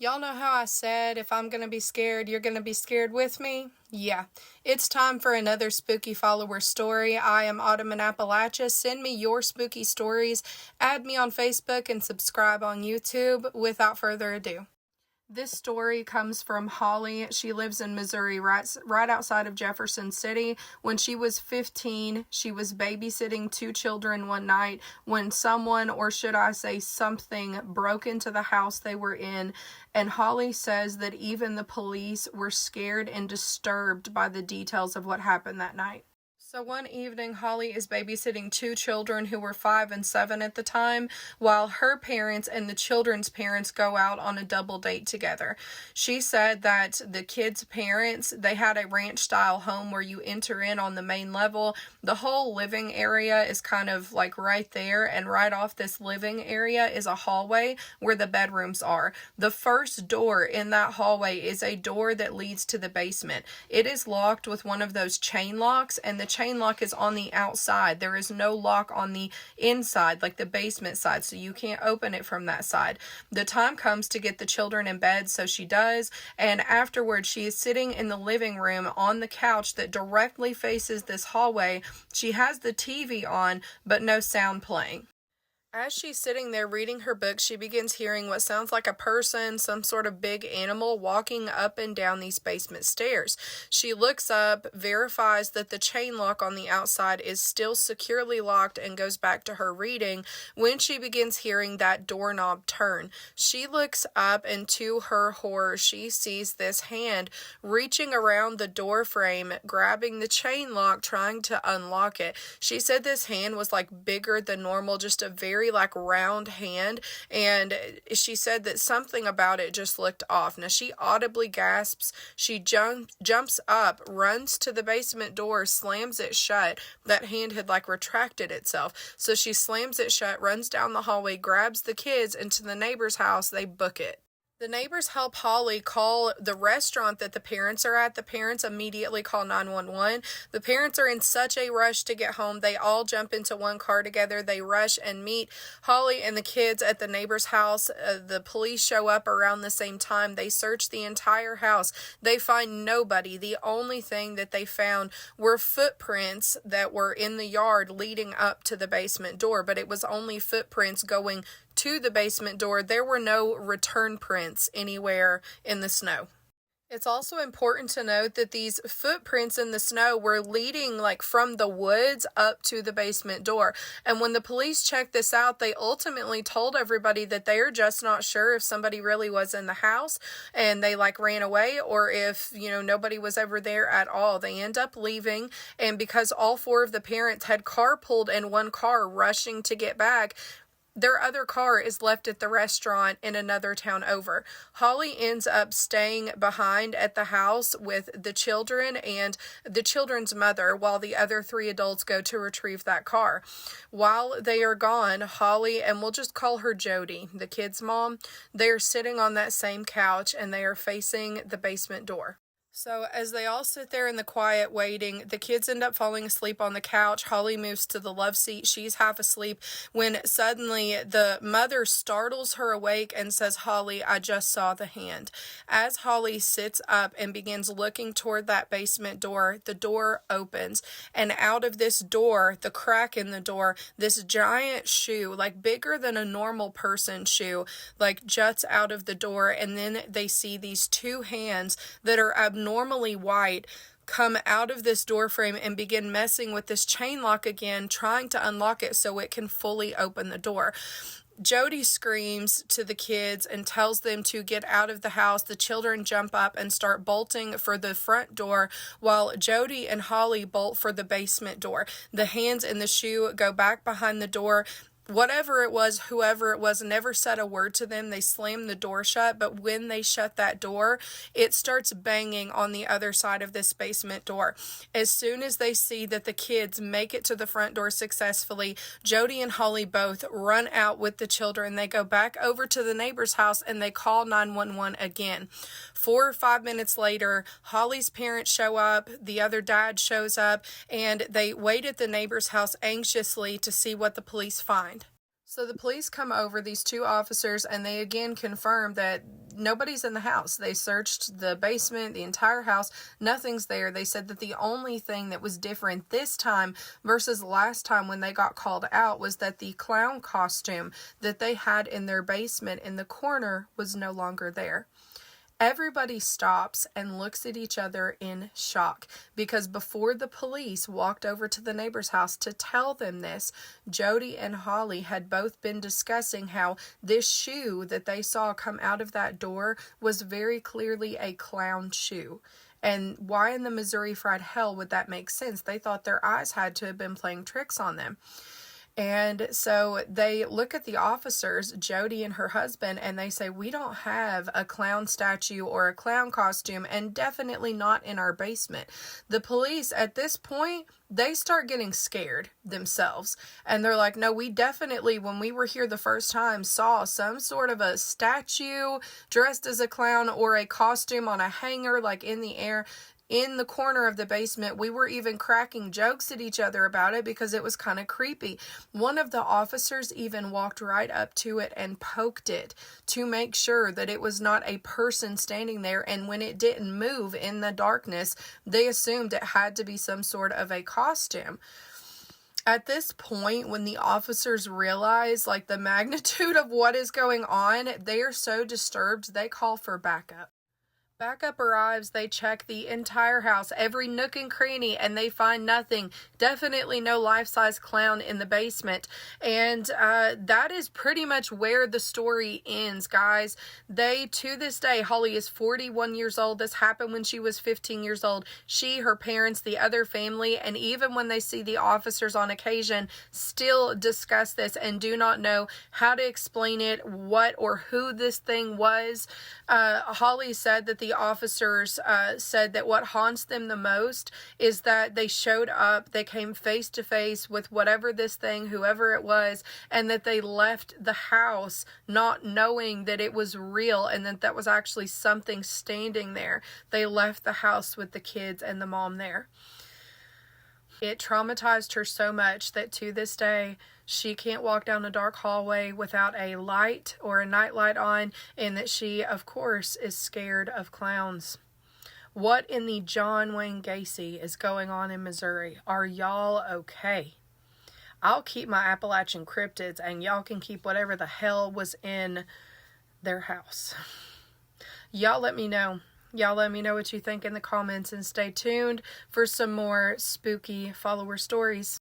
Y'all know how I said if I'm going to be scared, you're going to be scared with me? Yeah, it's time for another spooky follower story. I am Autumn in Appalachia. Send me your spooky stories, add me on Facebook, and subscribe on YouTube. Without further ado. This story comes from Holly. She lives in Missouri, right outside of Jefferson City. When she was 15, she was babysitting two children one night when someone, or should I say something, broke into the house they were in. And Holly says that even the police were scared and disturbed by the details of what happened that night. So one evening, Holly is babysitting two children who were 5 and 7 at the time, while her parents and the children's parents go out on a double date together. She said that the kids' parents, they had a ranch-style home where you enter in on the main level. The whole living area is kind of like right there, and right off this living area is a hallway where the bedrooms are. The first door in that hallway is a door that leads to the basement. It is locked with one of those chain locks, and the chain lock is on the outside. There is no lock on the inside, like the basement side, so you can't open it from that side. The time comes to get the children in bed, so she does, and afterwards she is sitting in the living room on the couch that directly faces this hallway. She has the TV on, but no sound playing. As she's sitting there reading her book, she begins hearing what sounds like a person, some sort of big animal, walking up and down these basement stairs. She looks up, verifies that the chain lock on the outside is still securely locked, and goes back to her reading when she begins hearing that doorknob turn. She looks up, and to her horror, she sees this hand reaching around the door frame, grabbing the chain lock, trying to unlock it. She said this hand was like bigger than normal, just a very like round hand, and she said that something about it just looked off. Now she audibly gasps. She jumps up, runs to the basement door, slams it shut. That hand had like retracted itself, so she slams it shut, runs down the hallway, grabs the kids into the neighbor's house. They book it. The neighbors help Holly call the restaurant that the parents are at. The parents immediately call 911. The parents are in such a rush to get home. They all jump into one car together. They rush and meet Holly and the kids at the neighbor's house. The police show up around the same time. They search the entire house. They find nobody. The only thing that they found were footprints that were in the yard leading up to the basement door, but it was only footprints going to the basement door. There were no return prints anywhere in the snow. It's also important to note that these footprints in the snow were leading like from the woods up to the basement door. And when the police checked this out, they ultimately told everybody that they are just not sure if somebody really was in the house and they like ran away, or if, nobody was ever there at all. They end up leaving, and because all four of the parents had carpooled in one car rushing to get back, their other car is left at the restaurant in another town over. Holly ends up staying behind at the house with the children and the children's mother while the other three adults go to retrieve that car. While they are gone, Holly, and we'll just call her Jody, the kids' mom, they are sitting on that same couch and they are facing the basement door. So as they all sit there in the quiet waiting, the kids end up falling asleep on the couch. Holly moves to the love seat. She's half asleep when suddenly the mother startles her awake and says, "Holly, I just saw the hand." As Holly sits up and begins looking toward that basement door, the door opens, and out of this door, the crack in the door, this giant shoe, like bigger than a normal person's shoe, like juts out of the door, and then they see these two hands that are abnormally white come out of this door frame and begin messing with this chain lock again, trying to unlock it so it can fully open the door. Jody screams to the kids and tells them to get out of the house. The children jump up and start bolting for the front door, while Jody and Holly bolt for the basement door. The hands in the shoe go back behind the door. Whatever it was, whoever it was, never said a word to them. They slammed the door shut, but when they shut that door, it starts banging on the other side of this basement door. As soon as they see that the kids make it to the front door successfully, Jody and Holly both run out with the children. They go back over to the neighbor's house and they call 911 again. 4 or 5 minutes later, Holly's parents show up, the other dad shows up, and they wait at the neighbor's house anxiously to see what the police find. So the police come over, these two officers, and they again confirm that, nobody's in the house. They searched the basement, the entire house. Nothing's there. They said that the only thing that was different this time versus last time when they got called out was that the clown costume that they had in their basement in the corner was no longer there. Everybody stops and looks at each other in shock because before the police walked over to the neighbor's house to tell them this, Jody and Holly had both been discussing how this shoe that they saw come out of that door was very clearly a clown shoe. And why in the Missouri fried hell would that make sense? They thought their eyes had to have been playing tricks on them. And so they look at the officers, Jody and her husband, and they say, we don't have a clown statue or a clown costume, and definitely not in our basement. The police, at this point, they start getting scared themselves. And they're like, no, we definitely, when we were here the first time, saw some sort of a statue dressed as a clown or a costume on a hanger, like in the air, in the corner of the basement. We were even cracking jokes at each other about it because it was kind of creepy. One of the officers even walked right up to it and poked it to make sure that it was not a person standing there. And when it didn't move in the darkness, they assumed it had to be some sort of a costume. At this point, when the officers realize like the magnitude of what is going on, they are so disturbed, they call for backup. Backup arrives, they check the entire house, every nook and cranny, and they find nothing. Definitely no life-size clown in the basement. And that is pretty much where the story ends, guys. To this day, Holly is 41 years old. This happened when she was 15 years old. She, her parents, the other family, and even when they see the officers on occasion, still discuss this and do not know how to explain it, what or who this thing was. Holly said that the officers said that what haunts them the most is that they showed up, they came face to face with whatever this thing, whoever it was, and that they left the house not knowing that it was real and that that was actually something standing there. They left the house with the kids and the mom there. It traumatized her so much that to this day, she can't walk down a dark hallway without a light or a nightlight on, and that she, of course, is scared of clowns. What in the John Wayne Gacy is going on in Missouri? Are y'all okay? I'll keep my Appalachian cryptids, and y'all can keep whatever the hell was in their house. Y'all let me know. Y'all let me know what you think in the comments, and stay tuned for some more spooky follower stories.